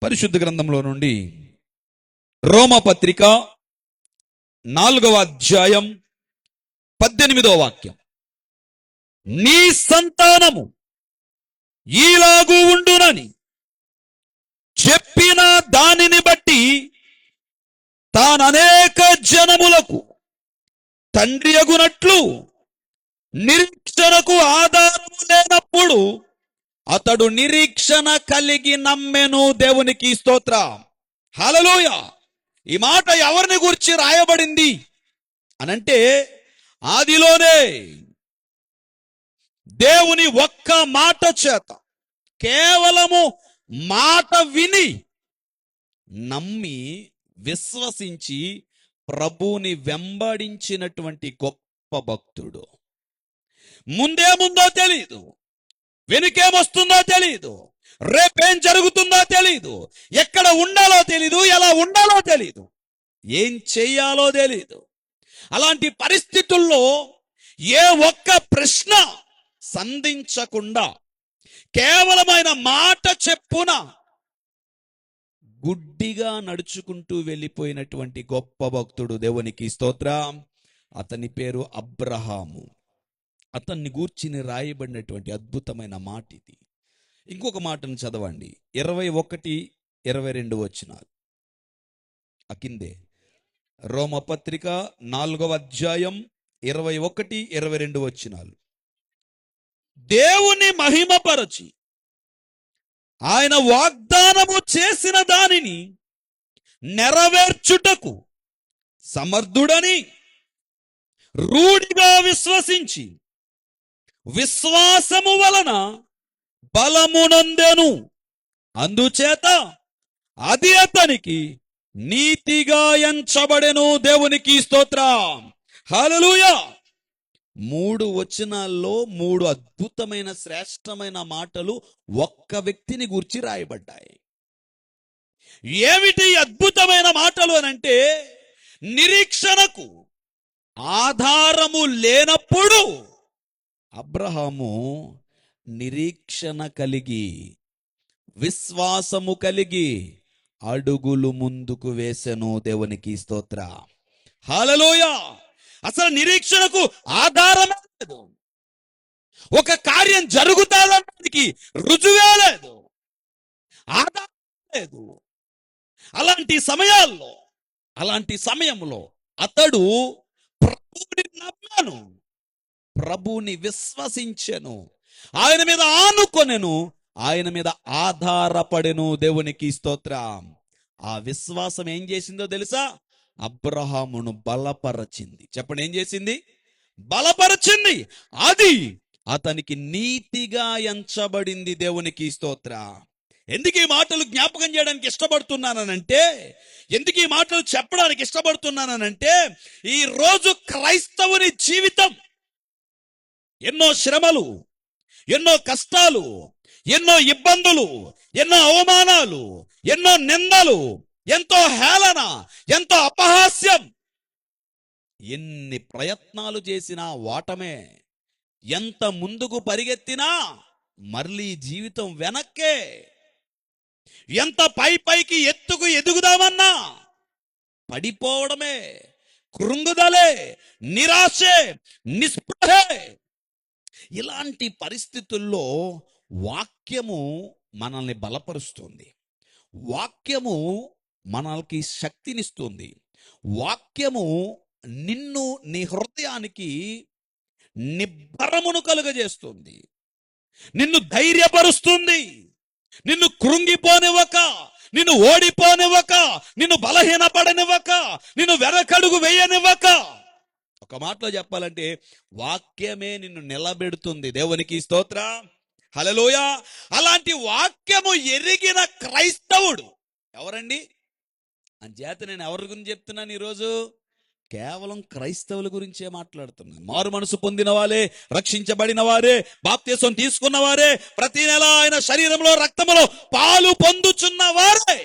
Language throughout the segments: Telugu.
పరిశుద్ధ గ్రంథంలో నుండి రోమపత్రిక 4వ అధ్యాయం 18వ వాక్యం. నీ సంతానము ఈలాగు ఉండునని చెప్పిన దానిని బట్టి తాననేక జనములకు తండ్రి అగునట్లు నిరీక్షణకు ఆధారము లేనప్పుడు అతడు నిరీక్షణ కలిగి నమ్మెను. దేవునికి స్తోత్రం, హల్లెలూయా. ఈ మాట ఎవరిని గురించి రాయబడింది అనంటే, ఆదిలోనే దేవుని ఒక్క మాట చేత, కేవలము మాట విని నమ్మి విశ్వసించి ప్రభువుని వెంబడించినటువంటి గొప్ప భక్తుడు. ముందేముందో తెలీదు, వెనుకేమొస్తుందో తెలీదు, రేపేం జరుగుతుందో తెలీదు, ఎక్కడ ఉండాలో తెలీదు, ఎలా ఉండాలో తెలీదు, ఏం చెయ్యాలో తెలీదు. అలాంటి పరిస్థితుల్లో ఏ ఒక్క ప్రశ్న సంధించకుండా కేవలమైన మాట చెప్పున గుడ్డిగా నడుచుకుంటూ వెళ్ళిపోయినటువంటి గొప్ప భక్తుడు. దేవునికి స్తోత్రం. అతని పేరు అబ్రహాము. అతన్ని గూర్చిని రాయబడినటువంటి అద్భుతమైన మాట ఇది. ఇంకొక మాటను చదవండి, 21-22 వచనాలు. అకిందే రోమపత్రిక 4వ అధ్యాయం 21-22 వచనాలు. దేవుని మహిమపరచి ఆయన వాగ్దానము చేసిన దానిని నెరవేర్చుటకు సమర్థుడని రూఢిగా విశ్వసించి విశ్వాసము వలన బలమునందెను. అందుచేత అది అతనికి నీతిగా ఎంచబడెను. దేవునికి స్తోత్రం, హల్లెలూయా. 3 వచనాల్లో 3 అద్భుతమైన శ్రేష్టమైన మాటలు ఒక్క వ్యక్తిని గూర్చి రాయబడ్డాయి. ఏమిటి అద్భుతమైన మాటలు అనంటే, నిరీక్షణకు ఆధారము లేనప్పుడు అబ్రహాము నిరీక్షణ కలిగి విశ్వాసము కలిగి అడుగులు ముందుకు వేసెను. దేవునికి స్తోత్రం, హల్లెలూయా. అసలు నిరీక్షణకు ఆధారమే లేదు, ఒక కార్యం జరుగుతాదనడానికి రుజువే లేదు, ఆధారం లేదు. అలాంటి సమయంలో అతడు ప్రభువుని నమ్మాను, ప్రభువుని విశ్వసించెను, ఆయన మీద ఆనుకొనెను, ఆయన మీద ఆధారపడెను. దేవునికి స్తోత్రం. ఆ విశ్వాసం ఏం చేసిందో తెలుసా? అబ్రహామును బలపరచింది. చెప్పండి, ఏం చేసింది? బలపరచింది. అది అతనికి నీతిగా ఎంచబడింది. దేవునికి స్తోత్రం. ఎందుకు ఈ మాటలు జ్ఞాపకం చేయడానికి ఇష్టపడుతున్నానంటే, ఎందుకు ఈ మాటలు చెప్పడానికి ఇష్టపడుతున్నానంటే, ఈ రోజు క్రైస్తవుని జీవితం ఎన్నో శ్రమలు, ఎన్నో కష్టాలు, ఎన్నో ఇబ్బందులు, ఎన్నో అవమానాలు, ఎన్నో నిందలు, ఎంతో హేళన, ఎంతో అపహాస్యం, ఎన్ని ప్రయత్నాలు చేసినా వాటమే. ఎంత ముందుకు పరిగెత్తినా మళ్ళీ జీవితం వెనక్కే. ఎంత పైకి ఎత్తుకు ఎదుగుదామన్నా పడిపోవడమే, కృంగుదలే, నిరాశే, నిస్పృహే. ఇలాంటి పరిస్థితుల్లో వాక్యము మనల్ని బలపరుస్తుంది, వాక్యము మనకి శక్తినిస్తుంది, వాక్యము నిన్ను నీ హృదయానికి నిబ్బరమును కలుగజేస్తుంది, నిన్ను ధైర్యపరుస్తుంది, నిన్ను కృంగిపోనివ్వక, నిన్ను ఓడిపోనివ్వక, నిన్ను బలహీనపడనివ్వక, నిన్ను వెనకడుగు వేయనివ్వక. ఒక మాటలో చెప్పాలంటే వాక్యమే నిన్ను నిలబెడుతుంది. దేవునికి స్తోత్రం, హల్లెలూయా. అలాంటి వాక్యము ఎరిగిన క్రైస్తవుడు ఎవరండి? అంచేత నేను ఎవరి గురించి చెప్తున్నాను ఈరోజు? కేవలం క్రైస్తవుల గురించే మాట్లాడుతున్నాను. మారు మనసు పొందిన వారే, రక్షించబడిన వారే, బాప్తిసం తీసుకున్న వారే, ప్రతి నెల ఆయన శరీరంలో రక్తములో పాలు పొందుచున్న వారే,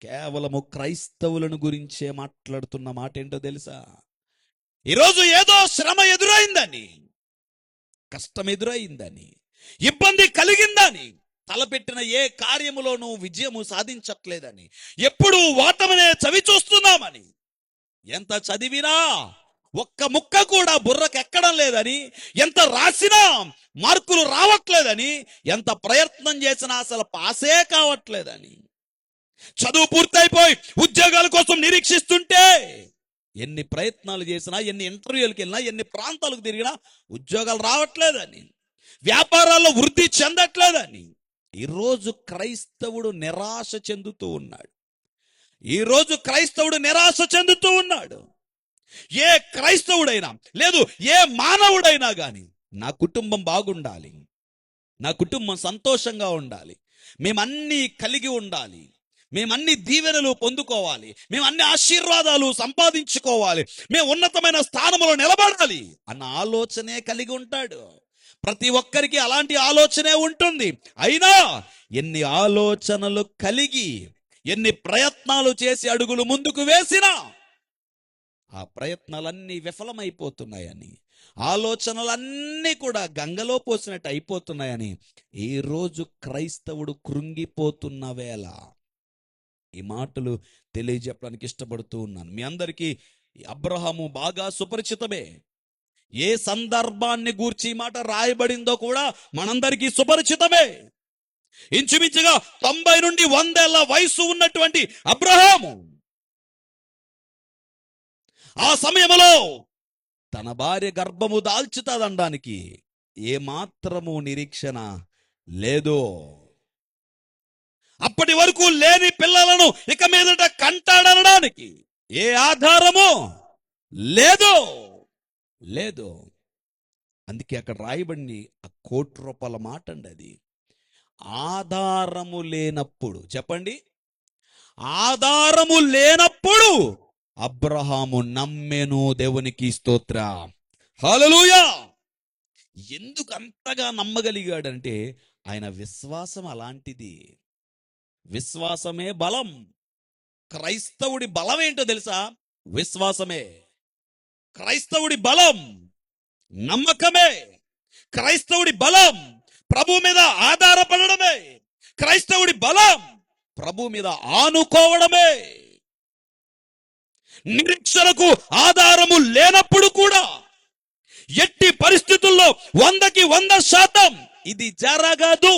కేవలము క్రైస్తవులను గురించే మాట్లాడుతున్న మాట ఏంటో తెలుసా? ఈరోజు ఏదో శ్రమ ఎదురైందని, కష్టం ఎదురైందని, ఇబ్బంది కలిగిందని తలపెట్టిన ఏ కార్యములోనూ విజయము సాధించట్లేదని, ఎప్పుడు ఓటమినే చవి చూస్తున్నామని, ఎంత చదివినా ఒక్క ముక్క కూడా బుర్రకెక్కడం లేదని, ఎంత రాసినా మార్కులు రావట్లేదని, ఎంత ప్రయత్నం చేసినా అసలు పాసే కావట్లేదని, చదువు పూర్తయిపోయి ఉద్యోగాల కోసం నిరీక్షిస్తుంటే ఎన్ని ప్రయత్నాలు చేసినా, ఎన్ని ఇంటర్వ్యూలకు వెళ్ళినా, ఎన్ని ప్రాంతాలకు తిరిగినా ఉద్యోగాలు రావట్లేదని, వ్యాపారాల్లో వృద్ధి చెందట్లేదని ఈరోజు క్రైస్తవుడు నిరాశ చెందుతూ ఉన్నాడు. ఈరోజు క్రైస్తవుడు నిరాశ చెందుతూ ఉన్నాడు. ఏ క్రైస్తవుడైనా లేదు, ఏ మానవుడైనా కానీ నా కుటుంబం బాగుండాలి, నా కుటుంబం సంతోషంగా ఉండాలి, మేమన్నీ కలిగి ఉండాలి, మేమన్ని దీవెనలు పొందుకోవాలి, మేము అన్ని ఆశీర్వాదాలు సంపాదించుకోవాలి, మేము ఉన్నతమైన స్థానంలో నిలబడాలి అన్న ఆలోచనే కలిగి ఉంటాడు. ప్రతి ఒక్కరికి అలాంటి ఆలోచనే ఉంటుంది. అయినా ఎన్ని ఆలోచనలు కలిగి, ఎన్ని ప్రయత్నాలు చేసి అడుగులు ముందుకు వేసినా ఆ ప్రయత్నాలన్నీ విఫలమైపోతున్నాయని, ఆలోచనలన్నీ కూడా గంగలో పోసినట్టు అయిపోతున్నాయని ఈరోజు క్రైస్తవుడు కృంగిపోతున్న వేళ ఈ మాటలు తెలియజెప్పడానికి ఇష్టపడుతూ ఉన్నాను. మీ అందరికీ అబ్రహాము బాగా సుపరిచితమే. ఏ సందర్భాన్ని గూర్చి ఈ మాట రాయబడిందో కూడా మనందరికీ సుపరిచితమే. ఇంచుమించుగా 90 నుండి 100 ఏళ్ల వయసు ఉన్నటువంటి అబ్రహాము ఆ సమయంలో తన భార్య గర్భము దాల్చుతాదనడానికి ఏమాత్రము నిరీక్షణ లేదు. అప్పటి వరకు లేని పిల్లలను ఇక మీదట కంటాడనడానికి ఏ ఆధారము లేదు. అందుకే అక్కడ రాయబడి ఆ ₹1,00,00,000 మాట అండి. అది ఆధారము లేనప్పుడు, చెప్పండి, ఆధారము లేనప్పుడు అబ్రహాము నమ్మెను. దేవునికి స్తోత్రం, హల్లెలూయా. ఎందుకు అంతగా నమ్మగలిగాడంటే ఆయన విశ్వాసం అలాంటిది. విశ్వాసమే బలం. క్రైస్తవుడి బలం ఏంటో తెలుసా? విశ్వాసమే. క్రైస్తవుడి బలం నమ్మకమే. క్రైస్తవుడి బలం ప్రభు మీద ఆధారపడడమే. క్రైస్తవుడి బలం ప్రభు మీద ఆనుకోవడమే. నిరీక్షణకు ఆధారము లేనప్పుడు కూడా, ఎట్టి పరిస్థితుల్లో 100కి 100% ఇది జరగదు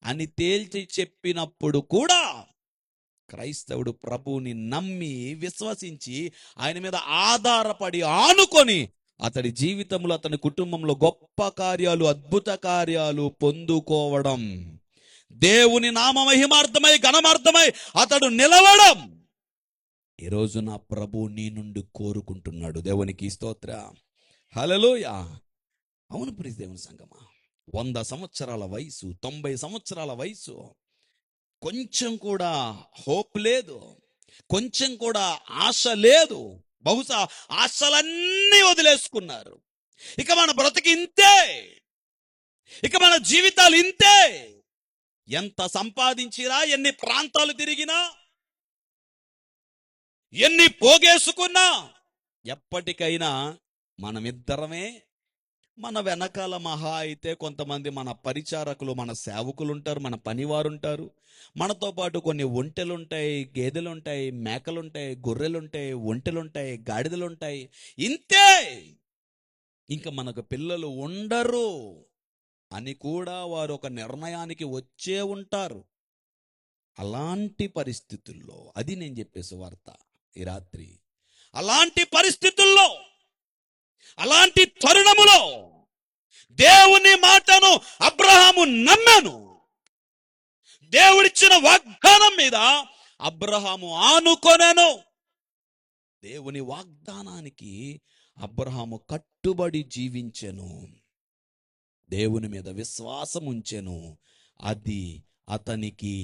అని తేల్చి చెప్పినప్పుడు కూడా క్రైస్తవుడు ప్రభువుని నమ్మి విశ్వసించి ఆయన మీద ఆధారపడి ఆనుకొని అతడి జీవితంలో, అతని కుటుంబంలో గొప్ప కార్యాలు, అద్భుత కార్యాలు పొందుకోవడం, దేవుని నామ మహిమార్థమై ఘనమార్థమై అతడు నిలవడం ఈరోజు నా ప్రభు నీ నుండి కోరుకుంటున్నాడు. దేవునికి స్తోత్రం, హల్లెలూయా. అవును ప్రియ దేవుని సంగమా, 100 సంవత్సరాల వయసు, 90 సంవత్సరాల వయసు, కొంచెం కూడా హోప్ లేదు, కొంచెం కూడా ఆశ లేదు. బహుశా ఆశలన్నీ వదిలేసుకున్నారు. ఇక మన బ్రతికి ఇంతే, ఇక మన జీవితాలు ఇంతే. ఎంత సంపాదించినా, ఎన్ని ప్రాంతాలు తిరిగినా, ఎన్ని పోగేసుకున్నా ఎప్పటికైనా మనమిద్దరమే. మన వెనకాల మహా అయితే కొంతమంది మన పరిచారకులు, మన సేవకులు ఉంటారు, మన పనివారు ఉంటారు. మనతో పాటు కొన్ని ఒంటెలుంటాయి, గేదెలుంటాయి, మేకలుంటాయి, గొర్రెలుంటాయి, ఒంటెలుంటాయి, గాడిదలుంటాయి. ఇంతే. ఇంకా మనకు పిల్లలు ఉండరు అని కూడా వారు ఒక నిర్ణయానికి వచ్చే ఉంటారు. అలాంటి పరిస్థితుల్లో, అది నేను చెప్పే సువార్త ఈ రాత్రి, అలాంటి పరిస్థితుల్లో, అలాంటి తరుణములో దేవుని మాటను అబ్రహాము నమ్మాను. దేవుడిచ్చిన వాగ్దానం మీద అబ్రహాము ఆనుకొనెను. దేవుని వాగ్దానానికి అబ్రహాము కట్టుబడి జీవించెను, దేవుని మీద విశ్వాసం ఉంచెను. అది అతనికి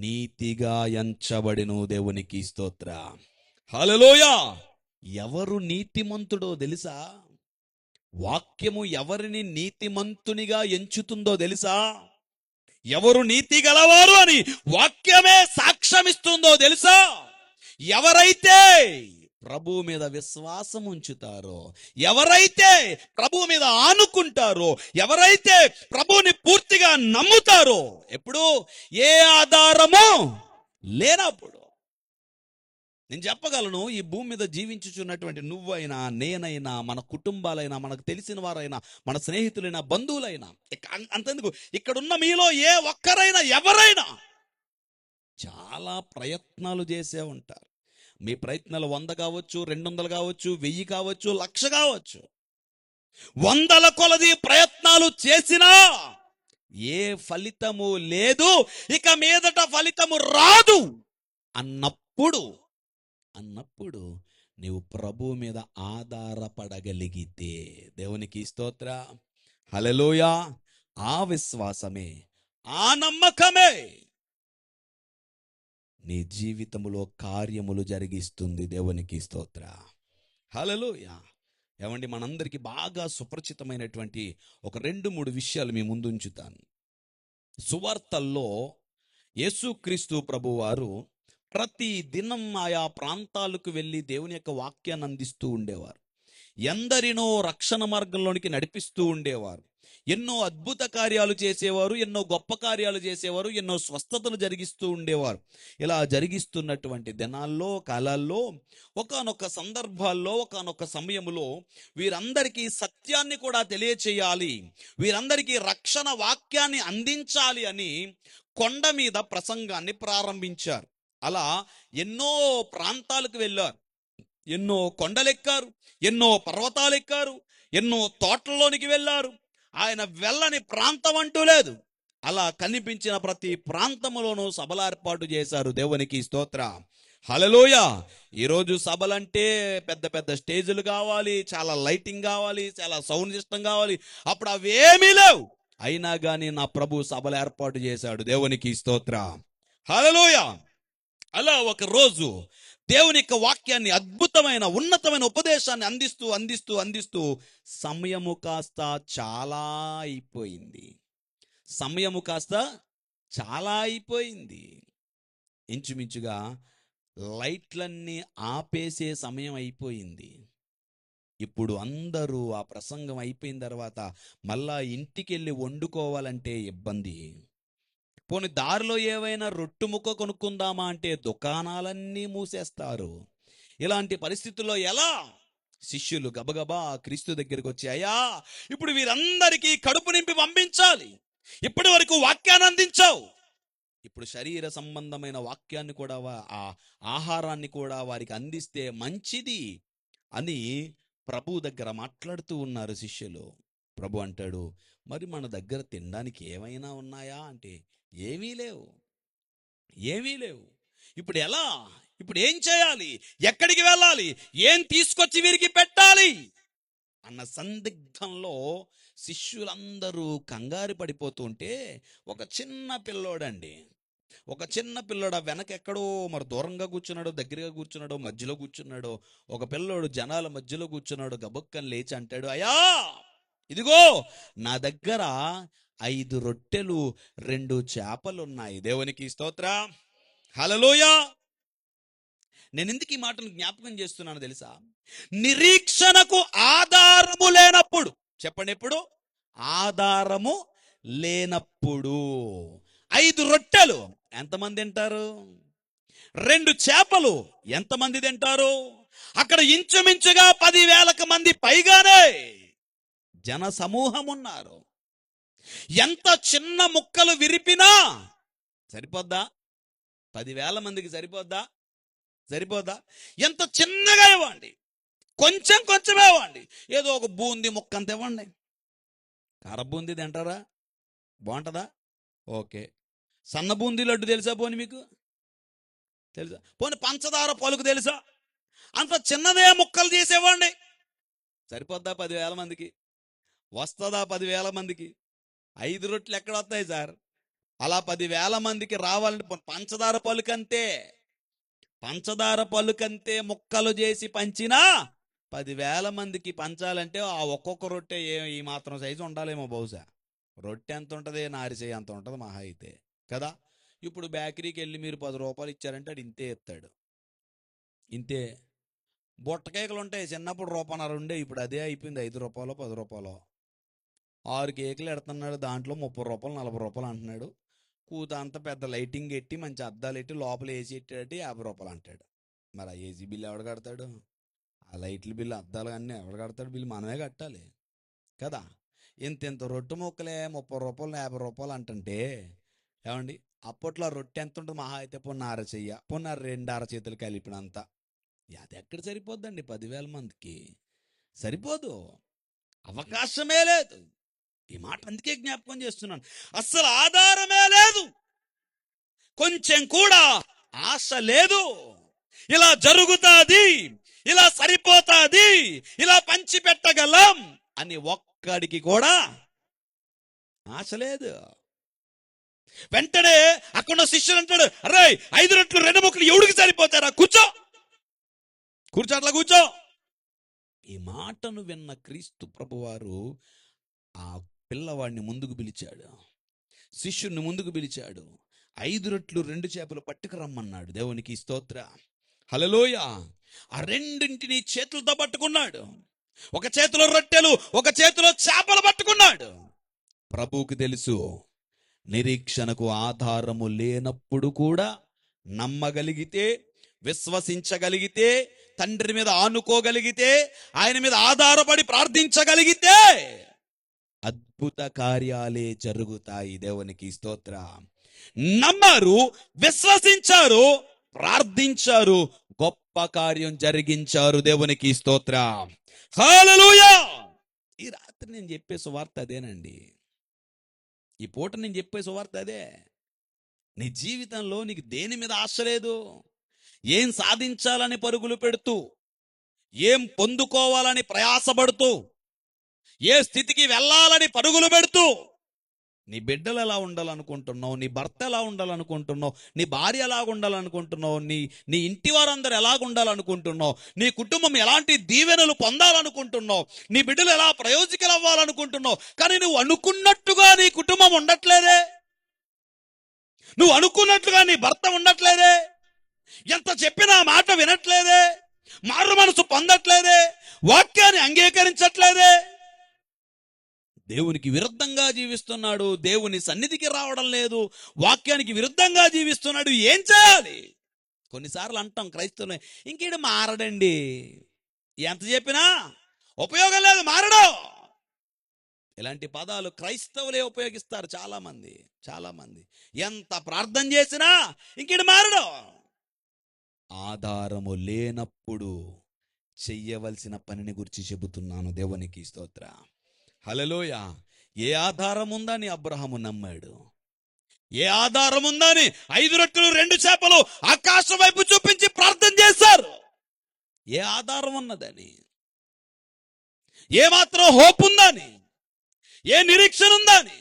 నీతిగా ఎంచబడెను. దేవునికి స్తోత్రం, హల్లెలూయా. ఎవరు నీతిమంతుడో తెలుసా? వాక్యము ఎవరిని నీతిమంతునిగా ఎంచుతుందో తెలుసా? ఎవరు నీతి గలవారు అని వాక్యమే సాక్ష్యమిస్తుందో తెలుసా? ఎవరైతే ప్రభువు మీద విశ్వాసం ఉంచుతారో, ఎవరైతే ప్రభువు మీద ఆనుకుంటారో, ఎవరైతే ప్రభువుని పూర్తిగా నమ్ముతారో, ఎప్పుడు ఏ ఆధారము లేనప్పుడు. నేను చెప్పగలను, ఈ భూమి మీద జీవించుచున్నటువంటి నువ్వైనా, నేనైనా, మన కుటుంబాలైనా, మనకు తెలిసిన వారైనా, మన స్నేహితులైనా, బంధువులైనా, అంతెందుకు ఇక్కడున్న మీలో ఏ ఒక్కరైనా, ఎవరైనా చాలా ప్రయత్నాలు చేసే ఉంటారు. మీ ప్రయత్నాలు 100 కావచ్చు, 200 కావచ్చు, 1000 కావచ్చు, 1,00,000 కావచ్చు. వందల కొలది ప్రయత్నాలు చేసినా ఏ ఫలితము లేదు, ఇక మీదట ఫలితము రాదు అన్నప్పుడు నీవు ప్రభు మీద ఆధారపడగలిగితే, దేవునికి స్తోత్ర, హల్లెలూయా, ఆ విశ్వాసమే, ఆ నమ్మకమే నీ జీవితంలో కార్యములు జరిగిస్తుంది. దేవునికి స్తోత్ర, హల్లెలూయా. ఏమండి, మనందరికీ బాగా సుపరిచితమైనటువంటి ఒక 2-3 విషయాలు మీ ముందు ఉంచుతాను. సువార్తల్లో యేసుక్రీస్తు ప్రభువారు ప్రతి దినం ఆయా ప్రాంతాలకు వెళ్ళి దేవుని యొక్క వాక్యాన్ని అందిస్తూ ఉండేవారు. ఎందరినో రక్షణ మార్గంలోనికి నడిపిస్తూ ఉండేవారు. ఎన్నో అద్భుత కార్యాలు చేసేవారు, ఎన్నో గొప్ప కార్యాలు చేసేవారు, ఎన్నో స్వస్థతలు జరిగిస్తూ ఉండేవారు. ఇలా జరిగిస్తున్నటువంటి దినాల్లో, కాలాల్లో, ఒకానొక సందర్భాల్లో, ఒకానొక సమయంలో వీరందరికీ సత్యాన్ని కూడా తెలియచేయాలి, వీరందరికీ రక్షణ వాక్యాన్ని అందించాలి అని కొండ మీద ప్రసంగాన్ని ప్రారంభించారు. అలా ఎన్నో ప్రాంతాలకు వెళ్ళారు, ఎన్నో కొండలెక్కారు, ఎన్నో పర్వతాలు ఎక్కారు, ఎన్నో తోటల్లోనికి వెళ్ళారు. ఆయన వెళ్ళని ప్రాంతం అంటూ లేదు. అలా కనిపించిన ప్రతి ప్రాంతములోనూ సభలు ఏర్పాటు చేశారు. దేవునికి స్తోత్ర, హల్లెలూయా. ఈరోజు సభలంటే పెద్ద పెద్ద స్టేజులు కావాలి, చాలా లైటింగ్ కావాలి, చాలా సౌండ్ సిస్టమ్ కావాలి. అప్పుడు అవేమీ లేవు. అయినా కానీ నా ప్రభు సభలు ఏర్పాటు చేశాడు. దేవునికి స్తోత్ర, హల్లెలూయా. అలా ఒక రోజు దేవుని యొక్క వాక్యాన్ని, అద్భుతమైన ఉన్నతమైన ఉపదేశాన్ని అందిస్తూ అందిస్తూ అందిస్తూ సమయము కాస్త చాలా అయిపోయింది. సమయము కాస్త చాలా అయిపోయింది. ఇంచుమించుగా లైట్లన్నీ ఆపేసే సమయం అయిపోయింది. ఇప్పుడు అందరూ ఆ ప్రసంగం అయిపోయిన తర్వాత మళ్ళా ఇంటికి వెళ్ళి వండుకోవాలంటే ఇబ్బంది. పోనీ దారిలో ఏవైనా రొట్టు ముక్క కొనుక్కుందామా అంటే దుకాణాలన్నీ మూసేస్తారు. ఇలాంటి పరిస్థితుల్లో ఎలా? శిష్యులు గబగబా క్రీస్తు దగ్గరికి వచ్చి, అయ్యా, ఇప్పుడు వీరందరికీ కడుపు నింపి పంపించాలి, ఇప్పటి వరకు వాక్యాన్ని అందించావు, ఇప్పుడు శరీర సంబంధమైన వాక్యాన్ని కూడా, ఆ ఆహారాన్ని కూడా వారికి అందిస్తే మంచిది అని ప్రభు దగ్గర మాట్లాడుతూ ఉన్నారు శిష్యులు. ప్రభు అంటాడు, మరి మన దగ్గర తినడానికి ఏమైనా ఉన్నాయా అంటే ఏమీ లేవు, ఏమీ లేవు. ఇప్పుడు ఎలా? ఇప్పుడు ఏం చేయాలి? ఎక్కడికి వెళ్ళాలి? ఏం తీసుకొచ్చి వీరికి పెట్టాలి అన్న సందిగ్ధంలో శిష్యులందరూ కంగారు పడిపోతుంటే ఒక చిన్న పిల్లోడండి, ఒక చిన్న పిల్లోడు వెనక ఎక్కడో మరి దూరంగా కూర్చున్నాడో, దగ్గరగా కూర్చున్నాడో, మధ్యలో కూర్చున్నాడో, ఒక పిల్లోడు జనాల మధ్యలో కూర్చున్నాడు. గబుక్కని లేచి అంటాడు, అయ్యా, ఇదిగో నా దగ్గర 5 రొట్టెలు 2 చేపలు ఉన్నాయి. దేవునికి స్తోత్ర, హల్లెలూయా. నేను ఎందుకు ఈ మాటను జ్ఞాపకం చేస్తున్నాను తెలుసా? నిరీక్షణకు ఆధారము లేనప్పుడు, చెప్పండి, ఎప్పుడు? ఆధారము లేనప్పుడు 5 రొట్టెలు ఎంతమంది తింటారు? 2 చేపలు ఎంతమంది తింటారు? అక్కడ ఇంచుమించుగా 10,000 మంది పైగానే జన సమూహం ఉన్నారు. ఎంత చిన్న ముక్కలు విరిపినా సరిపోద్దా? 10,000 మందికి సరిపోద్దా? సరిపోద్దా? ఎంత చిన్నగా ఇవ్వండి, కొంచెం కొంచెమే ఇవ్వండి, ఏదో ఒక బూందీ ముక్క అంత ఇవ్వండి. కార బూందీ తింటారా? బాగుంటుందా? ఓకే. సన్న బూందీ లడ్డు తెలుసా? పోని మీకు తెలుసా? పోని పంచదార పలుకు తెలుసా? అంత చిన్నదే ముక్కలు చేసేవ్వండి. సరిపోద్దా 10,000 మందికి? వస్తుందా 10,000 మందికి? 5 రొట్టెలు ఎక్కడ వస్తాయి సార్? అలా 10,000 మందికి రావాలంటే పంచదార పలుకంతే, పంచదార పలుకంతే ముక్కలు చేసి పంచినా 10,000 మందికి పంచాలంటే ఆ ఒక్కొక్క రొట్టె ఈ మాత్రం సైజు ఉండాలేమో బహుశా. రొట్టె ఎంత ఉంటుంది? నారిసేయి అంత ఉంటుంది మహా అయితే, కదా. ఇప్పుడు బేకరీకి వెళ్ళి మీరు 10 రూపాయలు ఇచ్చారంటే అది ఇంతే ఎత్తాడు, ఇంతే. బుట్ట కేకులు ఉంటాయి, చిన్నప్పుడు రూపాయన్నర ఉండే, ఇప్పుడు అదే అయిపోయింది 5 రూపాయలు 10 రూపాయలు. 6 కేకులు ఎడుతున్నాడు, దాంట్లో 30 రూపాయలు 40 రూపాయలు అంటున్నాడు. కూత అంతా పెద్ద లైటింగ్ ఎట్టి మంచి అద్దాలు ఎట్టి లోపల ఏసీ ఎట్టి 50 రూపాయలు అంటాడు. మరి ఆ ఏసీ బిల్లు ఎవడు కడతాడు? ఆ లైట్ల బిల్లు అద్దాలు అన్నీ ఎవడు కడతాడు? బిల్లు మనమే కట్టాలి కదా. ఇంత రొట్టె ముక్కలే 30 రూపాయలు 50 రూపాయలు అంటుంటే ఏమండి, అప్పట్లో ఆ రొట్టె ఎంత ఉంటుంది? మహా అయితే పొన్న అరచెయ్య, పొన్న 2 అరచేతులు కలిపినంత. అది ఎక్కడ సరిపోద్దండి 10,000 మందికి? సరిపోదు, అవకాశమే లేదు. ఈ మాట అందుకే జ్ఞాపకం చేస్తున్నాను. అస్సలు ఆధారమే లేదు, కొంచెం కూడా ఆశ లేదు. ఇలా జరుగుతాది, ఇలా సరిపోతాది, ఇలా పంచిపెట్టగలం అని ఒక్కడికి కూడా ఆశ లేదు. వెంటనే అక్కడ శిష్యులు అంటాడు, అరే 5 రొట్టెలు 2 ముక్కలు ఎవడికి సరిపోతారా? కూర్చో అట్లా కూర్చో. ఈ మాటను విన్న క్రీస్తు ప్రభువారు ఆ పిల్లవాడిని ముందుకు పిలిచాడు, శిష్యుని ముందుకు పిలిచాడు. 5 రొట్టెలు 2 చేపలు పట్టుకురమ్మన్నాడు. దేవునికి స్తోత్ర, హల్లెలూయ. ఆ రెండింటిని చేతులతో పట్టుకున్నాడు. ఒక చేతిలో రొట్టెలు, ఒక చేతిలో చేపలు పట్టుకున్నాడు. ప్రభువుకి తెలుసు, నిరీక్షణకు ఆధారము లేనప్పుడు కూడా నమ్మగలిగితే, విశ్వసించగలిగితే, తండ్రి మీద ఆనుకోగలిగితే, ఆయన మీద ఆధారపడి ప్రార్థించగలిగితే అద్భుత కార్యాలే జరుగుతాయి. దేవునికి స్తోత్ర. నమ్మారు, విశ్వసించారు, ప్రార్థించారు, గొప్ప కార్యం జరిగించారు. దేవునికి స్తోత్ర, హల్లెలూయా. ఈ రాత్రి నేను చెప్పే సువార్త అదేనండి. ఈ పూట నేను చెప్పే సువార్త అదే. నీ జీవితంలో నీకు దేని మీద ఆశ లేదు, ఏం సాధించాలని పరుగులు పెడుతూ, ఏం పొందుకోవాలని ప్రయాసపడుతూ, ఏ స్థితికి వెళ్ళాలని పరుగులు పెడుతూ, నీ బిడ్డలు ఎలా ఉండాలనుకుంటున్నావు, నీ భర్త ఎలా ఉండాలనుకుంటున్నావు, నీ భార్య ఎలా ఉండాలనుకుంటున్నావు, నీ ఇంటి వారందరూ ఎలాగ ఉండాలనుకుంటున్నావు, నీ కుటుంబం ఎలాంటి దీవెనలు పొందాలనుకుంటున్నావు, నీ బిడ్డలు ఎలా ప్రయోజకులు అవ్వాలనుకుంటున్నావు. కానీ నువ్వు అనుకున్నట్టుగా నీ కుటుంబం ఉండట్లేదే, నువ్వు అనుకున్నట్లుగా నీ భర్త ఉండట్లేదే, ఎంత చెప్పినా మాట వినట్లేదే, మారు మనసు పొందట్లేదే, వాక్యాన్ని అంగీకరించట్లేదే, దేవునికి విరుద్ధంగా జీవిస్తున్నాడు, దేవుని సన్నిధికి రావడం లేదు, వాక్యానికి విరుద్ధంగా జీవిస్తున్నాడు. ఏం చేయాలి? కొన్నిసార్లు అంటాం క్రైస్తవులు, ఇంకేడు మారడండి, ఎంత చెప్పినా ఉపయోగం లేదు, మారడు. ఇలాంటి పదాలు క్రైస్తవులే ఉపయోగిస్తారు చాలా మంది. ఎంత ప్రార్థన చేసినా ఇంకేడు మారడు. ఆధారము లేనప్పుడు చెయ్యవలసిన పనిని గురించి చెబుతున్నాను. దేవునికి స్తోత్ర, హల్లెలూయా. ఏ ఆధారం ఉందని అబ్రహాము నమ్మాడు? ఏ ఆధారం ఉందని 5 రొట్టెలు 2 చేపలు ఆకాశం వైపు చూపించి ప్రార్థన చేశారు? ఏ ఆధారం ఉన్నదని? ఏ మాత్రం హోప్ ఉందని? ఏ నిరీక్షణ ఉందని?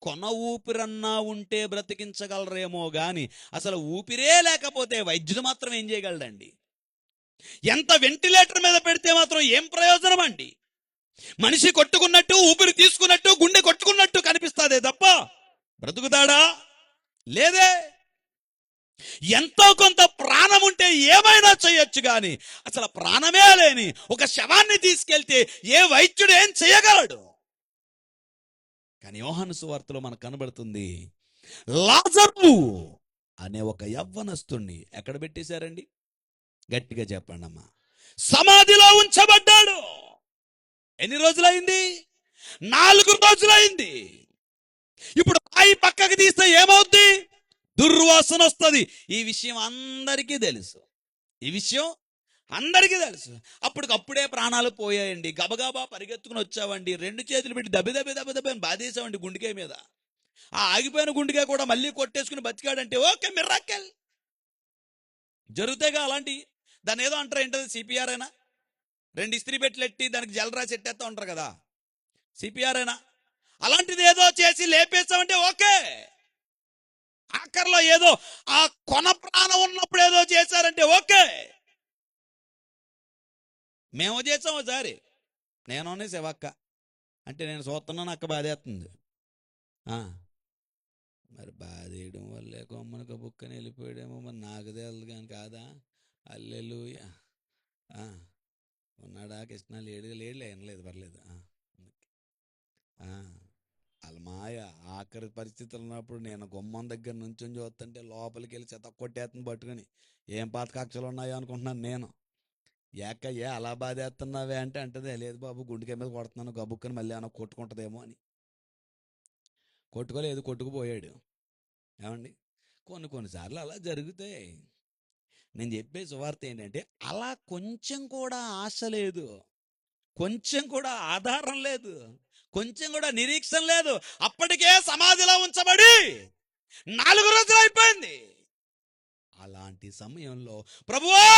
కొన ఊపిరన్నా ఉంటే బ్రతికించగలరేమో గాని అసలు ఊపిరే లేకపోతే వైద్యుడు మాత్రం ఏం చేయగలడండి? ఎంత వెంటిలేటర్ మీద పెడితే మాత్రం ఏం ప్రయోజనం అండి? మనిషి కొట్టుకున్నట్టు, ఊపిరి తీసుకున్నట్టు, గుండె కొట్టుకున్నట్టు కనిపిస్తాదే తప్ప బ్రతుకుతాడా? లేదే. ఎంతో కొంత ప్రాణం ఉంటే ఏమైనా చేయొచ్చు గాని అసలు ప్రాణమే లేని ఒక శవాన్ని తీసుకెళ్తే ఏ వైద్యుడు ఏం చేయగలడు? కానీ యోహాను సువార్తలో మనకు కనబడుతుంది, లాజరు అనే ఒక యవ్వనస్తుణ్ణి ఎక్కడ పెట్టేశారండి? గట్టిగా చెప్పండి అమ్మా. సమాధిలో ఉంచబడ్డాడు. ఎన్ని రోజులైంది? 4 రోజులైంది. ఇప్పుడు రాయి పక్కకి తీస్తే ఏమవుద్ది? దుర్వాసన వస్తుంది. ఈ విషయం అందరికీ తెలుసు. అప్పటికప్పుడే ప్రాణాలు పోయాయండి. గబగబా పరిగెత్తుకుని వచ్చావండి, 2 చేతులు పెట్టి దెబ్బ బాధేసామండి గుండెకాయ మీద. ఆ ఆగిపోయిన గుండెకాయ కూడా మళ్ళీ కొట్టేసుకుని బతికాడంటే ఓకే, మిరాకిల్. జరుగుతాయిగా అలాంటి. దాన్ని ఏదో అంటారు, ఏంటది? సిపిఆర్ అయినా, 2 ఇస్త్రీ పెట్లు ఎట్టి దానికి జలరాసి ఎట్టేస్తా ఉంటారు కదా, సిపిఆర్ అయినా. అలాంటిది ఏదో చేసి లేపేస్తామంటే ఓకే. ఆఖరిలో ఏదో ఆ కొన ప్రాణం ఉన్నప్పుడు ఏదో చేశారంటే ఓకే. మేము చేసాం ఒకసారి, నేను శివక్క అంటే నేను చూస్తున్నాను, అక్క బాధేస్తుంది. మరి బాధేయడం వల్లే కొమ్మని బుక్కని వెళ్ళిపోయాడేమో, మరి నాకు తెలియదు కానీ కాదా? హల్లెలూయా. ఆ, ఉన్నాడా కృష్ణ? లేడులే అనలేదు, పర్లేదు. వాళ్ళ మాయ. ఆఖరి పరిస్థితులు ఉన్నప్పుడు నేను గుమ్మం దగ్గర నుంచి చూస్తుంటే లోపలికి వెళ్ళి చెత్త కొట్టేస్తుంది పట్టుకుని. ఏం పాతకాక్షలు ఉన్నాయో అనుకుంటున్నాను నేను. ఏ అలా బాధేస్తున్నావే అంటే అంటదే, లేదు బాబు గుండెకాయ మీద కొడుతున్నాను గబుక్కని, మళ్ళీ ఏమైనా కొట్టుకుంటుందేమో అని. కొట్టుకోలేదు, కొట్టుకుపోయాడు. ఏమండి, కొన్నిసార్లు అలా జరుగుతాయి. నేను చెప్పే సువార్త ఏంటంటే, అలా కొంచెం కూడా ఆశ లేదు, కొంచెం కూడా ఆధారం లేదు, కొంచెం కూడా నిరీక్షణ లేదు, అప్పటికే సమాధిలో ఉంచబడి 4 రోజులు అయిపోయింది. అలాంటి సమయంలో ప్రభువా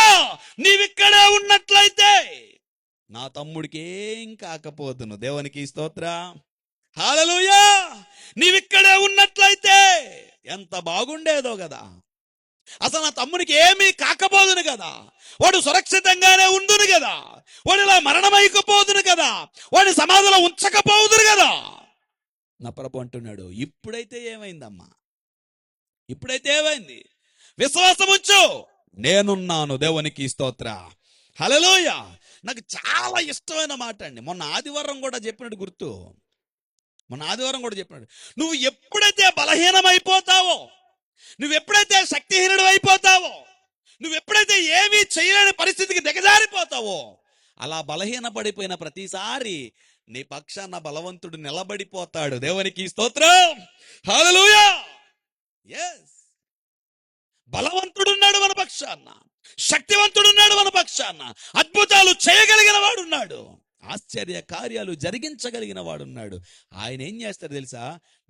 నీవిక్కడే ఉన్నట్లయితే నా తమ్ముడికి ఏం కాకపోతును. దేవునికి స్తోత్రం. హల్లెలూయా. నీవిక్కడే ఉన్నట్లయితే ఎంత బాగుండేదో కదా. అసలు నా తమ్మునికి ఏమీ కాకపోదును కదా, వాడు సురక్షితంగానే ఉండును కదా, వాడు ఇలా మరణమైకపోదును కదా, వాడిని సమాధిలో ఉంచకపోదును కదా. నా ప్రభు అంటున్నాడు, ఇప్పుడైతే ఏమైందమ్మా? ఇప్పుడైతే ఏమైంది? విశ్వాసం ఉంచు, నేనున్నాను. దేవునికి స్తోత్ర. హల్లెలూయా. నాకు చాలా ఇష్టమైన మాట అండి. మొన్న ఆదివారం కూడా చెప్పినట్టు గుర్తు. నువ్వు ఎప్పుడైతే బలహీనమైపోతావో, నువ్వు ఎప్పుడైతే శక్తిహీనుడు అయిపోతావో, నువ్వు ఎప్పుడైతే ఏమీ చేయలేని పరిస్థితికి దిగజారిపోతావో, అలా బలహీన పడిపోయిన ప్రతిసారి నీ పక్షాన బలవంతుడు నిలబడిపోతాడు. దేవునికి స్తోత్రం. హల్లెలూయా. yes, బలవంతుడున్నాడు మన పక్షాన, శక్తివంతుడున్నాడు మన పక్షాన, అద్భుతాలు చేయగలిగిన వాడున్నాడు, ఆశ్చర్య కార్యాలు జరిగించగలిగిన వాడున్నాడు. ఆయన ఏం చేస్తాడు తెలుసా?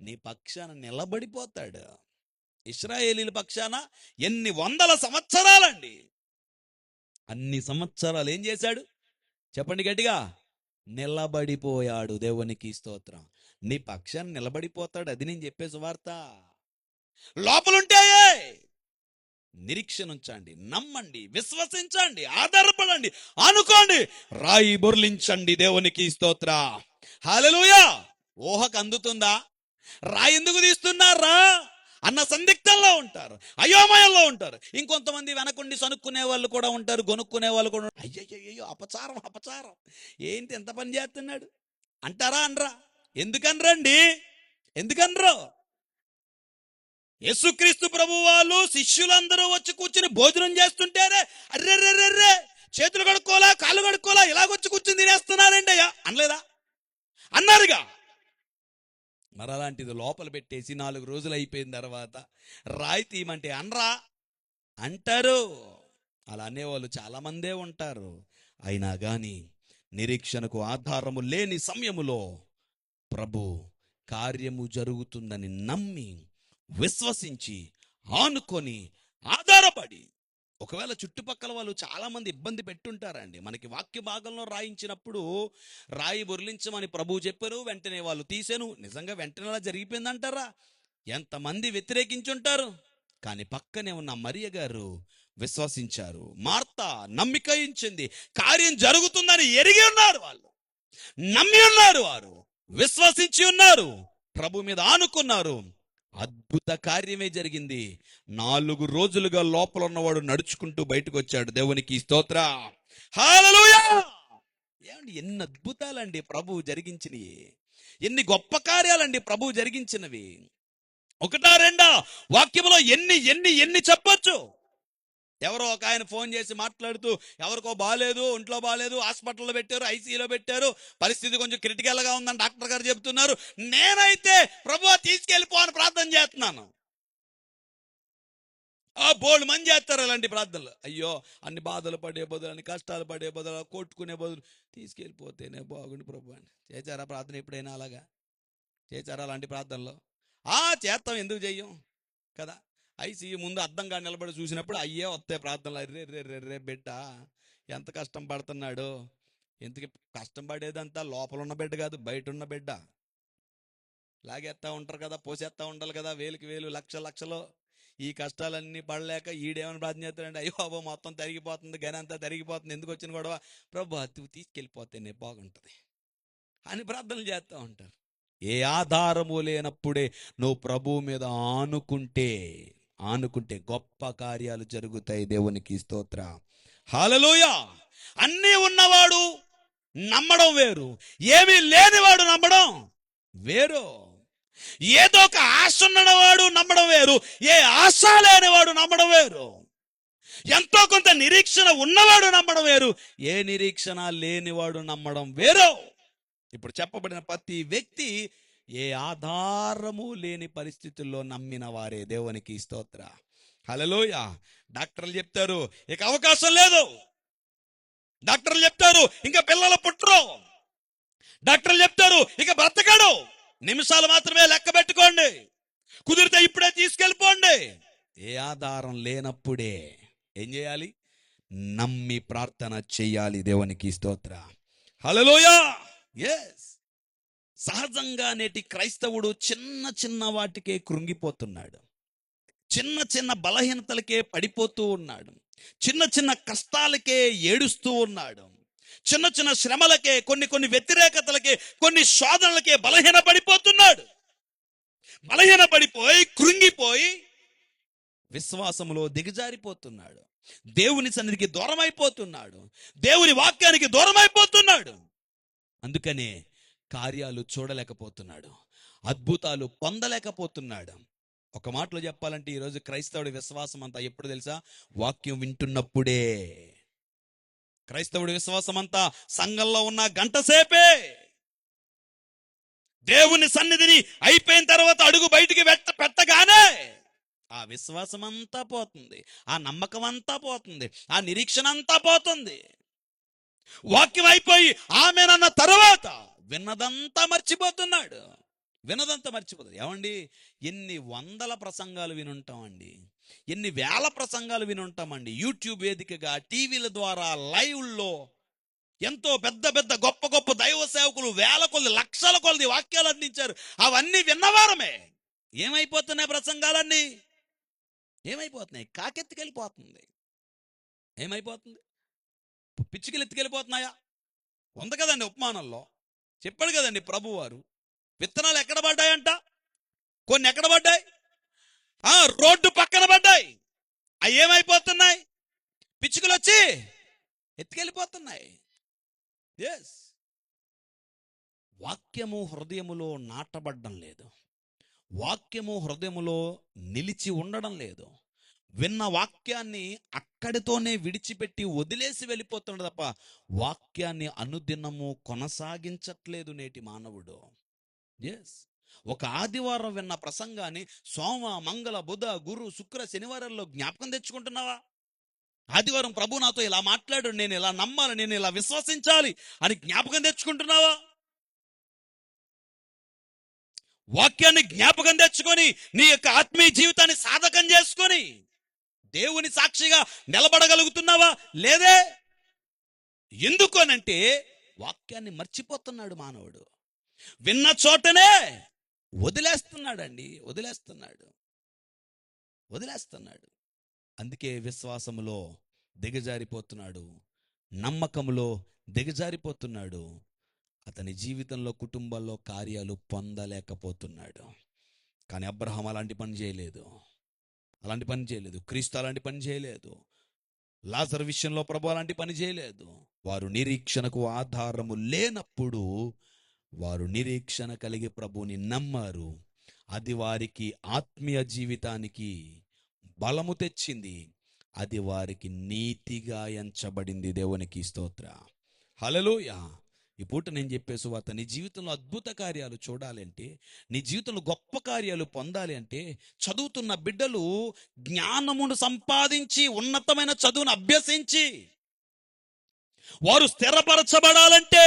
నీ పక్షాన నిలబడిపోతాడు. ఇశ్రాయేలీల పక్షాన ఎన్ని వందల సంవత్సరాలండి, అన్ని సంవత్సరాలు ఏం చేశాడు చెప్పండి గట్టిగా? నిలబడిపోయాడు. దేవునికి స్తోత్రం. నీ పక్షాన్ని నిలబడిపోతాడు. అది నేను చెప్పే సువార్త. లోపలుంటాయే నిరీక్షణ ఉంచండి, నమ్మండి, విశ్వసించండి, ఆధారపడండి, అనుకోండి, రాయి బొర్లించండి. దేవునికి స్తోత్ర. హల్లెలూయా. ఊహకు అందుతుందా? రాయి ఎందుకు తీస్తున్నారా అన్న సందిగ్ధంలో ఉంటారు, అయోమయంలో ఉంటారు. ఇంకొంతమంది వెనకుండి సనుక్కునే వాళ్ళు కూడా ఉంటారు, కొనుక్కునే వాళ్ళు కూడా. అయ్యయ్యో అపచారం, అపచారం, ఏంటి ఎంత పని చేస్తున్నాడు అంటారా? అనరా? ఎందుకనరండి? ఎందుకనరు? యేసుక్రీస్తు ప్రభు వాళ్ళు శిష్యులందరూ వచ్చి కూర్చుని భోజనం చేస్తుంటేనే అర్రెర్రెర్రెర్రే చేతులు కడుక్కోలా, కాళ్ళు కడుక్కోలా, ఇలాగొచ్చి కూర్చుని తినేస్తున్నారండి అయ్యా అనలేదా? అన్నారుగా. మరి అలాంటిది లోపల పెట్టేసి 4 రోజులు అయిపోయిన తర్వాత రాయి తీయమంటే అనరా? అంటారు. అలా అనేవాళ్ళు చాలామందే ఉంటారు. అయినా కానీ నిరీక్షణకు ఆధారము లేని సమయములో ప్రభు కార్యము జరుగుతుందని నమ్మి, విశ్వసించి, ఆనుకొని, ఆధారపడి, ఒకవేళ చుట్టుపక్కల వాళ్ళు చాలామంది ఇబ్బంది పెట్టుంటారండి. మనకి వాక్య భాగంలో రాయించినప్పుడు రాయి బొర్లించమని ప్రభువు చెప్పారు, వెంటనే వాళ్ళు తీసాను. నిజంగా వెంటనే అలా జరిగిపోయిందంటారా? ఎంతమంది వ్యతిరేకించుంటారు, కానీ పక్కనే ఉన్న మరియ గారు విశ్వసించారు. మార్త నమ్మిక ఇచ్చింది, కార్యం జరుగుతుందని ఎరిగి ఉన్నారు, వాళ్ళు నమ్మి ఉన్నారు, వారు విశ్వసించి ఉన్నారు, ప్రభు మీద ఆనుకున్నారు. అద్భుత కార్యమే జరిగింది. 4 రోజులుగా లోపల ఉన్నవాడు నడుచుకుంటూ బయటకు వచ్చాడు. దేవునికి స్తోత్ర. హల్లెలూయా. ఏమండి, ఎన్ని అద్భుతాలండి ప్రభు జరిగించినవి, ఎన్ని గొప్ప కార్యాలండి ప్రభు జరిగించినవి. ఒకటా రెండా? వాక్యంలో ఎన్ని ఎన్ని ఎన్ని చెప్పొచ్చు. ఎవరో ఒక ఆయన ఫోన్ చేసి మాట్లాడుతూ, ఎవరికో బాగాలేదు, ఒంట్లో బాగాలేదు, హాస్పిటల్లో పెట్టారు, ఐసీయూలో పెట్టారు, పరిస్థితి కొంచెం క్రిటికల్గా ఉందని డాక్టర్ గారు చెప్తున్నారు. నేనైతే ప్రభువా తీసుకెళ్ళిపో అని ప్రార్థన చేస్తున్నాను. బోల్డ్ మంది చేస్తారు అలాంటి ప్రార్థనలు. అయ్యో, అన్ని బాధలు పడే బదులు, అన్ని కష్టాలు పడే బదులు, కొట్టుకునే బదులు తీసుకెళ్ళిపోతేనే బాగుండి ప్రభు అని. చేశారా ప్రార్థన ఎప్పుడైనా? అలాగా చేశారా అలాంటి ప్రార్థనలో? చేస్తాం, ఎందుకు చెయ్యం కదా. ఐసీయూ ముందు అద్దంగా నిలబడి చూసినప్పుడు అయ్యే వస్తాయి ప్రార్థనలు. రే బిడ్డ ఎంత కష్టం పడుతున్నాడు. ఎందుకు కష్టం పడేదంతా లోపల ఉన్న బిడ్డ కాదు, బయట ఉన్న బిడ్డ. లాగేస్తా ఉంటారు కదా, పోసేస్తా ఉండాలి కదా, వేలుకి వేలు, లక్షలు. ఈ కష్టాలన్నీ పడలేక ఈడేమని ప్రార్థన చేస్తాడంటే, అయ్యో బాబు మొత్తం తరిగిపోతుంది, గని అంతా తరిగిపోతుంది, ఎందుకు వచ్చిన గొడవ, ప్రభు అతి తీసుకెళ్ళిపోతేనే బాగుంటుంది అని ప్రార్థనలు చేస్తూ ఉంటారు. ఏ ఆధారము లేనప్పుడే నువ్వు ప్రభు మీద ఆనుకుంటే గొప్ప కార్యాలు జరుగుతాయి. దేవునికి స్తోత్ర. హల్లెలూయా. అన్నీ ఉన్నవాడు నమ్మడం వేరు, ఏమీ లేనివాడు నమ్మడం వేరు. ఏదో ఒక ఆశ ఉన్నవాడు నమ్మడం వేరు, ఏ ఆశ లేనివాడు నమ్మడం వేరు. ఎంతో కొంత నిరీక్షణ ఉన్నవాడు నమ్మడం వేరు, ఏ నిరీక్షణ లేనివాడు నమ్మడం వేరు. ఇప్పుడు చెప్పబడిన ప్రతి వ్యక్తి ఏ ఆధారము లేని పరిస్థితుల్లో నమ్మిన వారే. దేవునికి స్తోత్ర. హల్లెలూయా. డాక్టర్లు చెప్తారు ఇక అవకాశం లేదు, డాక్టర్లు చెప్తారు ఇంకా పిల్లలు పుట్టరు, డాక్టర్లు చెప్తారు ఇక బ్రతకడు, నిమిషాలు మాత్రమే లెక్క పెట్టుకోండి, కుదిరితే ఇప్పుడే తీసుకెళ్ళిపోండి. ఏ ఆధారం లేనప్పుడే ఏం చేయాలి? నమ్మి ప్రార్థన చెయ్యాలి. దేవునికి స్తోత్ర. హల్లెలూయా. ఎస్, సహజంగా నేటి క్రైస్తవుడు చిన్న చిన్న వాటికే కృంగిపోతున్నాడు, చిన్న చిన్న బలహీనతలకే పడిపోతూ ఉన్నాడు, చిన్న చిన్న కష్టాలకే ఏడుస్తూ ఉన్నాడు, చిన్న చిన్న శ్రమలకే, కొన్ని వ్యతిరేకతలకే, కొన్ని శోధనలకే బలహీన పడిపోతున్నాడు. బలహీన పడిపోయి కృంగిపోయి విశ్వాసములో దిగజారిపోతున్నాడు, దేవుని సన్నిధికి దూరం అయిపోతున్నాడు, దేవుని వాక్యానికి దూరం అయిపోతున్నాడు. అందుకనే కార్యాలు చూడలేకపోతున్నాడు, అద్భుతాలు పొందలేకపోతున్నాడు. ఒక మాటలో చెప్పాలంటే ఈరోజు క్రైస్తవుడి విశ్వాసం అంతా ఎప్పుడు తెలుసా? వాక్యం వింటున్నప్పుడే. క్రైస్తవుడి విశ్వాసం అంతా సంఘంలో ఉన్న గంట సేపే. దేవుని సన్నిధిని అయిపోయిన తర్వాత అడుగు బయటికి పెట్టగానే ఆ విశ్వాసం అంతా పోతుంది, ఆ నమ్మకం అంతా పోతుంది, ఆ నిరీక్షణ అంతా పోతుంది. వాక్యం అయిపోయి ఆమెనన్న తర్వాత విన్నదంతా మర్చిపోతున్నాడు, విన్నదంతా మర్చిపోతుంది. ఏమండి, ఎన్ని వందల ప్రసంగాలు వినుంటామండి, ఎన్ని వేల ప్రసంగాలు వినుంటామండి. యూట్యూబ్ వేదికగా, టీవీల ద్వారా, లైవ్లో ఎంతో పెద్ద పెద్ద గొప్ప గొప్ప దైవ సేవకులు వేల కొద్ది లక్షల కొద్ది వాక్యాలు అందించారు. అవన్నీ విన్నవారమే. ఏమైపోతున్నాయి ప్రసంగాలన్నీ? ఏమైపోతున్నాయి? కాకెత్తికెళ్ళిపోతుంది. ఏమైపోతుంది? పిచ్చికలు ఎత్తుకెళ్ళిపోతున్నాయా? ఉంది కదండి ఉపమానంలో చెప్పాడు కదండి ప్రభువారు. విత్తనాలు ఎక్కడ పడ్డాయంట? కొన్ని ఎక్కడ పడ్డాయి? రోడ్డు పక్కన పడ్డాయి. అవి ఏమైపోతున్నాయి? పిచ్చుకలు వచ్చి ఎత్తుకెళ్ళిపోతున్నాయి. ఎస్, వాక్యము హృదయములో నాటబడ్డం లేదు, వాక్యము హృదయములో నిలిచి ఉండడం లేదు. విన్న వాక్యాన్ని అక్కడితోనే విడిచిపెట్టి వదిలేసి వెళ్ళిపోతున్నాడు తప్ప వాక్యాన్ని అనుదినము కొనసాగించట్లేదు నేటి మానవుడు. ఎస్, ఒక ఆదివారం విన్న ప్రసంగాన్ని సోమ, మంగళ, బుధ, గురు, శుక్ర, శనివారాల్లో జ్ఞాపకం తెచ్చుకుంటున్నావా? ఆదివారం ప్రభు నాతో ఇలా మాట్లాడు, నేను ఇలా నమ్మాలి, నేను ఇలా విశ్వసించాలి అని జ్ఞాపకం తెచ్చుకుంటున్నావా? వాక్యాన్ని జ్ఞాపకం తెచ్చుకొని నీ యొక్క ఆత్మీయ జీవితాన్ని సాధకం చేసుకొని దేవుని సాక్షిగా నిలబడగలుగుతున్నావా? లేదే. ఎందుకు అనంటే వాక్యాన్ని మర్చిపోతున్నాడు మానవుడు. విన్న చోటనే వదిలేస్తున్నాడండి, వదిలేస్తున్నాడు. అందుకే విశ్వాసములో దిగజారిపోతున్నాడు, నమ్మకములో దిగజారిపోతున్నాడు. అతని జీవితంలో, కుటుంబాల్లో కార్యాలు పొందలేకపోతున్నాడు. కానీ అబ్రహాం అలాంటి పని చేయలేదు, క్రీస్తు అలాంటి పని చేయలేదు, లాజరు విషయంలో ప్రభు అలాంటి పని చేయలేదు. వారు నిరీక్షణకు ఆధారము లేనప్పుడు వారు నిరీక్షణ కలిగి ప్రభువుని నమ్మారు. అది వారికి ఆత్మీయ జీవితానికి బలము తెచ్చింది, అది వారికి నీతిగా ఎంచబడింది. దేవునికి స్తోత్ర. హల్లెలూయా. ఈ పూట నేను చెప్పే సువార్త, నీ జీవితంలో అద్భుత కార్యాలు చూడాలంటే, నీ జీవితంలో గొప్ప కార్యాలు పొందాలి అంటే, చదువుతున్న బిడ్డలు జ్ఞానమును సంపాదించి ఉన్నతమైన చదువును అభ్యసించి వారు స్థిరపరచబడాలంటే,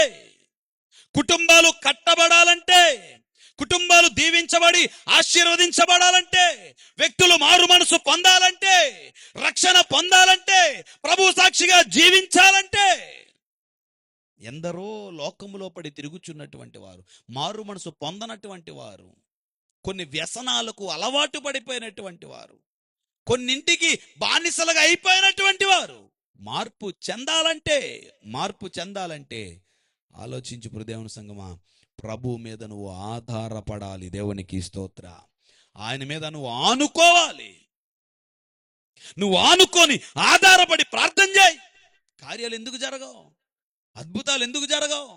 కుటుంబాలు కట్టబడాలంటే, కుటుంబాలు దీవించబడి ఆశీర్వదించబడాలంటే, వ్యక్తులు మారు మనసు పొందాలంటే, రక్షణ పొందాలంటే, ప్రభు సాక్షిగా జీవించాలంటే, ఎందరో లోకములో పడి తిరుగుచున్నటువంటి వారు, మారు మనసు పొందనటువంటి వారు, కొన్ని వ్యసనాలకు అలవాటు పడిపోయినటువంటి వారు, కొన్నింటికి బానిసలుగా అయిపోయినటువంటి వారు మార్పు చెందాలంటే ఆలోచించు దేవుని సంగమా, ప్రభు మీద నువ్వు ఆధారపడాలి. దేవునికి స్తోత్ర. ఆయన మీద నువ్వు ఆనుకోవాలి. నువ్వు ఆనుకొని ఆధారపడి ప్రార్థన చేయి. కార్యాలు ఎందుకు జరగవు? అద్భుతాలు ఎందుకు జరగవు?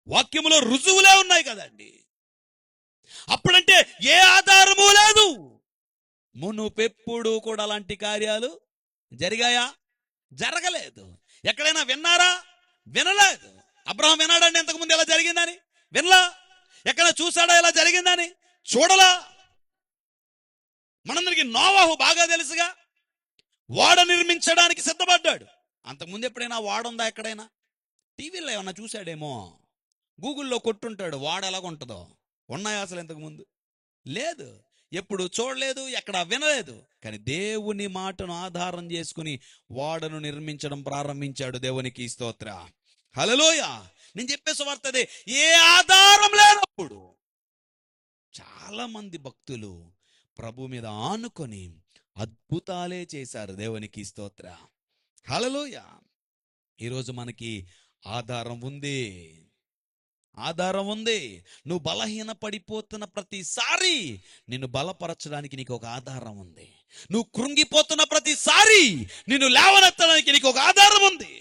వాక్యములో రుజువులే ఉన్నాయి కదండి. అప్పుడంటే ఏ ఆధారము లేదు. మునుపెప్పుడు కూడా అలాంటి కార్యాలు జరిగాయా? జరగలేదు. ఎక్కడైనా విన్నారా? వినలేదు. అబ్రహాం విన్నాడండి ఇంతకుముందు ఎలా జరిగిందని? వినలా. ఎక్కడ చూసాడా ఎలా జరిగిందని? చూడలా. మనందరికి నోవాహు బాగా తెలుసుగా. వాడ నిర్మించడానికి సిద్ధపడ్డాడు. అంతకుముందు ఎప్పుడైనా వాడ ఉందా? ఎక్కడైనా టీవీలో ఏమన్నా చూశాడేమో, గూగుల్లో కొట్టుంటాడు వాడ ఎలాగుంటుందో. ఉన్నాయా అసలు ఇంతకుముందు? లేదు. ఎప్పుడు చూడలేదు, ఎక్కడ వినలేదు. కానీ దేవుని మాటను ఆధారం చేసుకుని వాడను నిర్మించడం ప్రారంభించాడు. దేవునికి స్తోత్ర. హల్లెలూయా. నేను చెప్పే సువార్త అదే. ఏ ఆధారం లేనప్పుడు చాలా మంది భక్తులు ప్రభు మీద ఆనుకొని అద్భుతాలే చేశారు. దేవునికి స్తోత్ర. హల్లెలూయా. ఈరోజు మనకి ఆధారం ఉంది. ఆధారం ఉంది. నువ్వు బలహీన పడిపోతున్న ప్రతిసారి నిన్ను బలపరచడానికి నీకు ఒక ఆధారం ఉంది. నువ్వు కృంగిపోతున్న ప్రతిసారి నిన్ను లేవనెత్తడానికి నీకు ఒక ఆధారం ఉంది.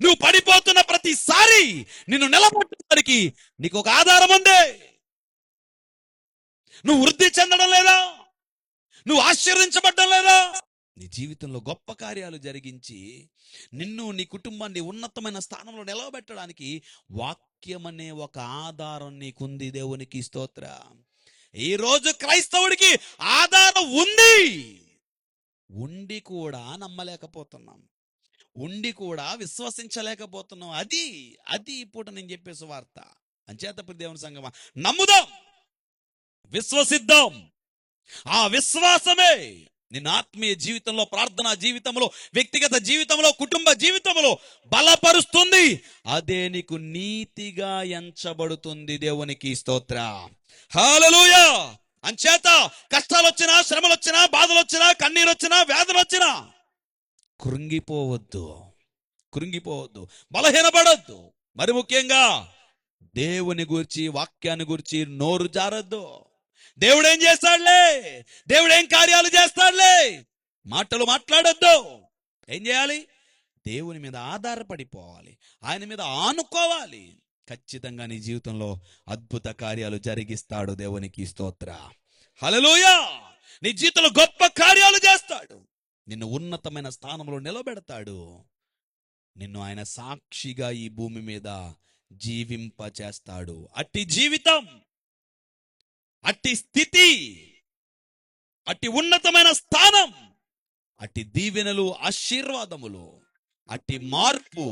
నువ్వు పడిపోతున్న ప్రతిసారి నిన్ను నిలబెట్టడానికి నీకు ఒక ఆధారం ఉంది. నువ్వు వృద్ధి చెందడం లేదా? నువ్వు ఆశీర్వదించబడ్డం లేదా? నీ జీవితంలో గొప్ప కార్యాలు జరిగించి నిన్ను, నీ కుటుంబాన్ని ఉన్నతమైన స్థానంలో నిలవబెట్టడానికి వాక్యం అనే ఒక ఆధారం నీకుంది. దేవునికి స్తోత్ర. ఈరోజు క్రైస్తవుడికి ఆధారం ఉంది. ఉండి కూడా నమ్మలేకపోతున్నాం, ఉండి కూడా విశ్వసించలేకపోతున్నాం. అది ఇప్పుడు నేను చెప్పే సువార్త. అంచేత దేవుని సంగమా, నమ్ముదాం, విశ్వసిద్దాం. ఆ విశ్వాసమే నిన్న ఆత్మీయ జీవితంలో, ప్రార్థనా జీవితంలో, వ్యక్తిగత జీవితంలో, కుటుంబ జీవితంలో బలపరుస్తుంది. అదే నీకు నీతిగా ఎంచబడుతుంది. దేవునికి స్తోత్ర. హల్లెలూయా. అంచేత కష్టాలు వచ్చినా, శ్రమలు వచ్చినా, బాధలు వచ్చినా, కన్నీరు వచ్చినా, వేదన వచ్చినా కృంగిపోవద్దు, బలహీనపడొద్దు. మరి ముఖ్యంగా దేవుని గురించి, వాక్యాన్ని గురించి నోరు జారద్దు. దేవుడు ఏం చేస్తాడులే, దేవుడు ఏం కార్యాలు చేస్తాడులే మాటలు మాట్లాడొద్దు. ఏం చేయాలి? దేవుని మీద ఆధారపడిపోవాలి, ఆయన మీద ఆనుకోవాలి. ఖచ్చితంగా నీ జీవితంలో అద్భుత కార్యాలు జరిగిస్తాడు. దేవునికి స్తోత్ర. హల్లెలూయా. నీ జీవితంలో గొప్ప కార్యాలు చేస్తాడు. నిన్ను ఉన్నతమైన స్థానంలో నిలబెడతాడు. నిన్ను ఆయన సాక్షిగా ఈ భూమి మీద జీవింప చేస్తాడు. అట్టి జీవితం, అట్టి స్థితి, అట్టి ఉన్నతమైన స్థానం, అట్టి దీవెనలు, ఆశీర్వాదములు, అట్టి మార్పు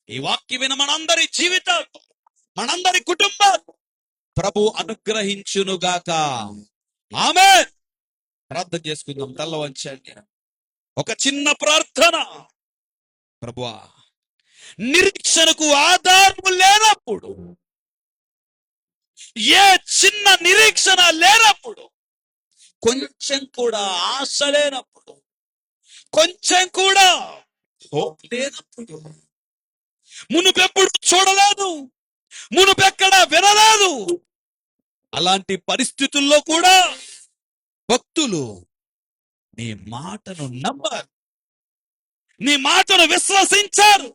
ఈ వాక్య విన మనందరి జీవితాలు, మనందరి కుటుంబాలు ప్రభు అనుగ్రహించునుగాక. ఆమేన్. ప్రార్థన చేసుకుందాం. తల్ల వంచండి. ఒక చిన్న ప్రార్థన. ప్రభువా, నిరీక్షణకు ఆధారము లేనప్పుడు, ఏ చిన్న నిరీక్షణ లేనప్పుడు, కొంచెం కూడా ఆశ లేనప్పుడు, కొంచెం కూడా హోప్ లేనప్పుడు, మునుపెప్పుడు చూడలేదు, మునుపెక్కడ వినలేదు, అలాంటి పరిస్థితుల్లో కూడా భక్తులు నీ మాటను నమ్మారు, నీ మాటను విశ్వసించారు.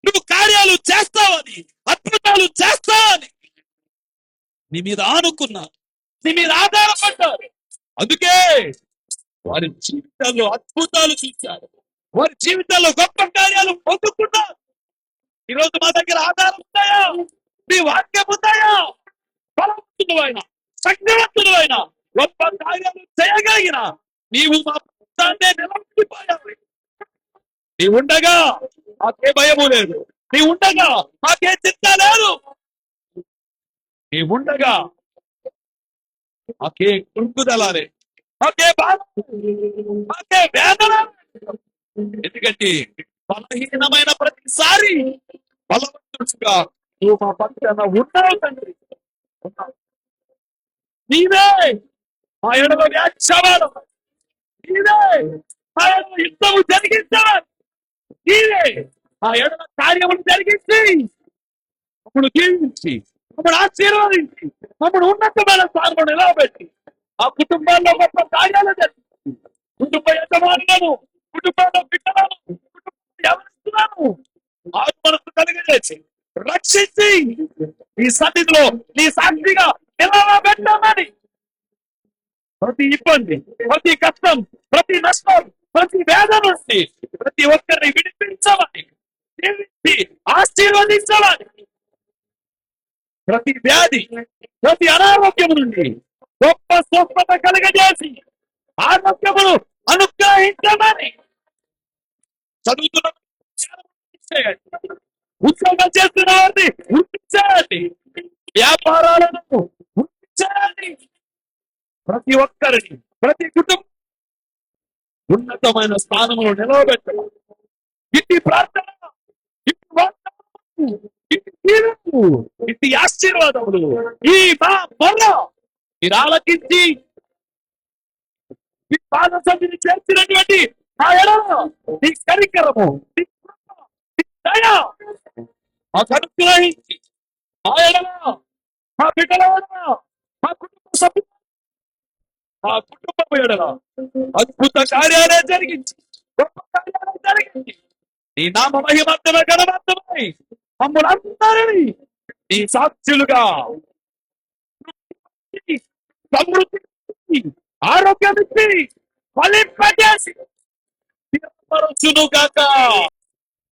నువ్వు కార్యాలు చేస్తావని, అద్భుతాలు చేస్తావని నీ మీద ఆనుకున్నారు, నీ మీద ఆధారపడ్డారు. అందుకే వారి జీవితాల్లో అద్భుతాలు చూశారు, వారి జీవితాల్లో గొప్ప కార్యాలు పొందుకున్నారు. ఈరోజు మా దగ్గర ఆధారం ఉన్నాయా? నీ వాక్యం ఉన్నాయా? బలవంతుడు అయినా, శక్తివంతుడు అయినా, గొప్ప కార్యాలు చేయగలిగిన నీవు మా ప్రాంతాన్నే నిలబడిపోయావు. నీ ఉండగా మాకే భయము లేదు, నీ ఉండగా మాకే చింత లేదు, నీ ఉండగా మాకే కృంగుదలాలే, మాకే బాధ, మాకే వేదన. ఎందుకంటే బలహీనమైన ప్రతిసారి బలవంతుడుగా నువ్వు మా పక్కన ఉన్నావు తండ్రి. నీవే మా ఎడమ వ్యాఖ్యానం, నీవే మా ఎడమ యుద్ధము జరిగించాలి, నీవే మా ఎడమ కార్యములు జరిగించి మమ్మల్ని జీవించి, మమ్మల్ని ఆశీర్వదించి, మమ్మల్ని ఉన్నతమైన స్థానంలో నిలబెట్టి ఆ కుటుంబాల్లో గొప్ప కార్యాలు జరిగించి, కుటుంబ యజమానులను, కుటుంబంలో బిడ్డలను, కుటుంబ ఆత్మను కలిగజేసి రక్షించి ఈ సన్నిధిలో నీ సాక్షిగా నిలవబెట్టమని ప్రతి ఇబ్బంది, ప్రతి కష్టం, ప్రతి నష్టం, ప్రతి వేదన నుండి ప్రతి ఒక్కరిని విడిపించమని, దీవించి ఆశీర్వదించమని, ప్రతి వ్యాధి, ప్రతి అనారోగ్యం నుండి గొప్ప స్వస్థత కలుగజేసి ఆరోగ్యమును అనుగ్రహించమని, చదువుతున్న ఉద్యోగం చేస్తున్న వారిని వృద్ధి చేయండి, వ్యాపారాలను వృద్ధి చేయండి, ప్రతి ఒక్కరిని, ప్రతి కుటుంబం ఉన్నతమైన స్థానంలో నిలవబెట్టడం. ఇట్టి ప్రార్థన, ఇట్టి వాగ్దానము, ఇట్టి దీవెనలు, ఇట్టి ఆశీర్వాదములు ఈ మా మొన్న మీరు ఆలకించి ఈ పాద సన్నిధిని చేర్చినటువంటి ఆ ఎడల నీ కనికరము, నీ కృప, నీ దయ మాకు అనుగ్రహించి ఆ ఎడల మా బిడ్డల ఎడల, మా కుటుంబ సభ్యుల, మా కుటుంబం ఎడల అద్భుత కార్యాలే జరిగించి, గొప్ప కార్యాలే జరిగించి నీ నామ మహిమార్థమే ఘనమార్థమై మమ్మల్ని నీ సాక్షులుగా సమృద్ధి ఆరోగ్యం ఇచ్చి ఫలింపజేసి స్థిరపరచును గాక.